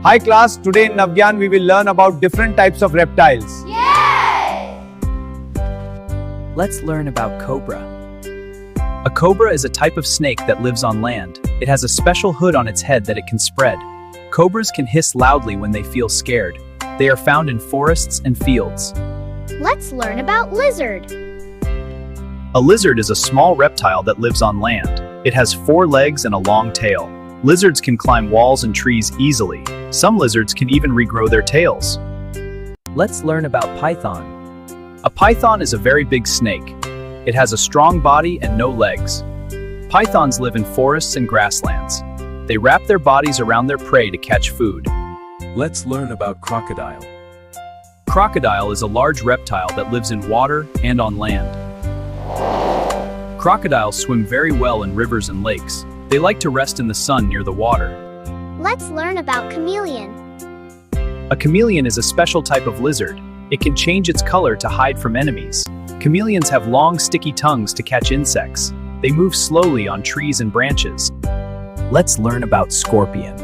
Hi class, today in Navgyan we will learn about different types of reptiles. Yay! Let's learn about cobra. A cobra is a type of snake that lives on land. It has a special hood on its head that it can spread. Cobras can hiss loudly when they feel scared. They are found in forests and fields. Let's learn about lizard. A lizard is a small reptile that lives on land. It has 4 legs and a long tail. Lizards can climb walls and trees easily. Some lizards can even regrow their tails. Let's learn about python. A python is a very big snake. It has a strong body and no legs. Pythons live in forests and grasslands. They wrap their bodies around their prey to catch food. Let's learn about crocodile. Crocodile is a large reptile that lives in water and on land. Crocodiles swim very well in rivers and lakes. They like to rest in the sun near the water. Let's learn about chameleon. A chameleon is a special type of lizard. It can change its color to hide from enemies. Chameleons have long, sticky tongues to catch insects. They move slowly on trees and branches. Let's learn about scorpion.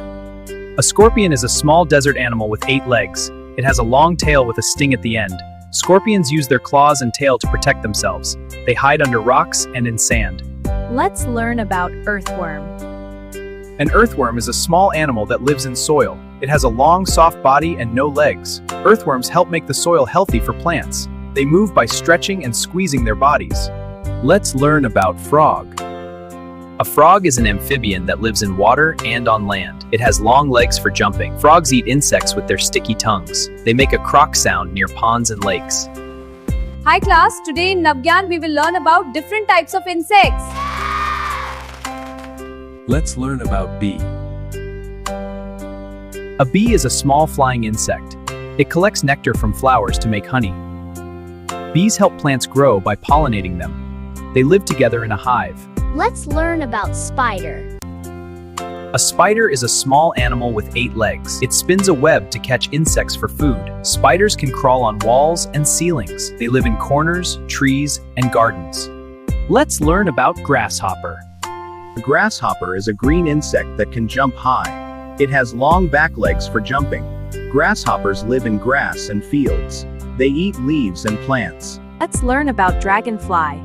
A scorpion is a small desert animal with 8 legs. It has a long tail with a sting at the end. Scorpions use their claws and tail to protect themselves. They hide under rocks and in sand. Let's learn about earthworm. An earthworm is a small animal that lives in soil. It has a long, soft body and no legs. Earthworms help make the soil healthy for plants. They move by stretching and squeezing their bodies. Let's learn about frog. A frog is an amphibian that lives in water and on land. It has long legs for jumping. Frogs eat insects with their sticky tongues. They make a croak sound near ponds and lakes. Hi class, today in Navgyan we will learn about different types of insects. Let's learn about bee. A bee is a small flying insect. It collects nectar from flowers to make honey. Bees help plants grow by pollinating them. They live together in a hive. Let's learn about spider. A spider is a small animal with 8 legs. It spins a web to catch insects for food. Spiders can crawl on walls and ceilings. They live in corners, trees, and gardens. Let's learn about grasshopper. A grasshopper is a green insect that can jump high. It has long back legs for jumping. Grasshoppers live in grass and fields. They eat leaves and plants. Let's learn about dragonfly.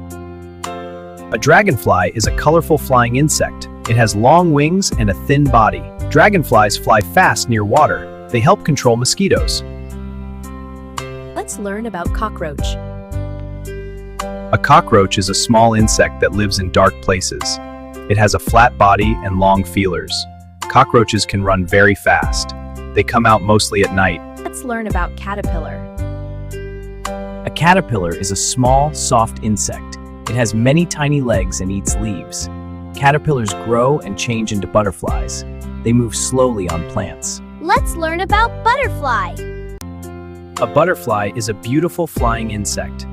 A dragonfly is a colorful flying insect. It has long wings and a thin body. Dragonflies fly fast near water. They help control mosquitoes. Let's learn about cockroach. A cockroach is a small insect that lives in dark places. It has a flat body and long feelers. Cockroaches can run very fast. They come out mostly at night. Let's learn about caterpillar. A caterpillar is a small, soft insect. It has many tiny legs and eats leaves. Caterpillars grow and change into butterflies. They move slowly on plants. Let's learn about butterfly. A butterfly is a beautiful flying insect.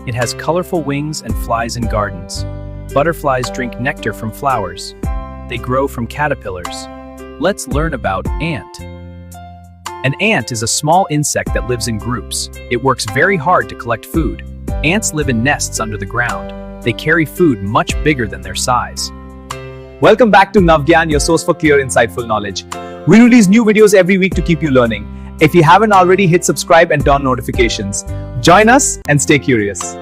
It has colorful wings and flies in gardens. Butterflies drink nectar from flowers. They grow from caterpillars. Let's learn about ant. An ant is a small insect that lives in groups. It works very hard to collect food. Ants live in nests under the ground. They carry food much bigger than their size. Welcome back to Navgyan, your source for clear, insightful knowledge. We release new videos every week to keep you learning. If you haven't already, hit subscribe and turn on notifications. Join us and stay curious.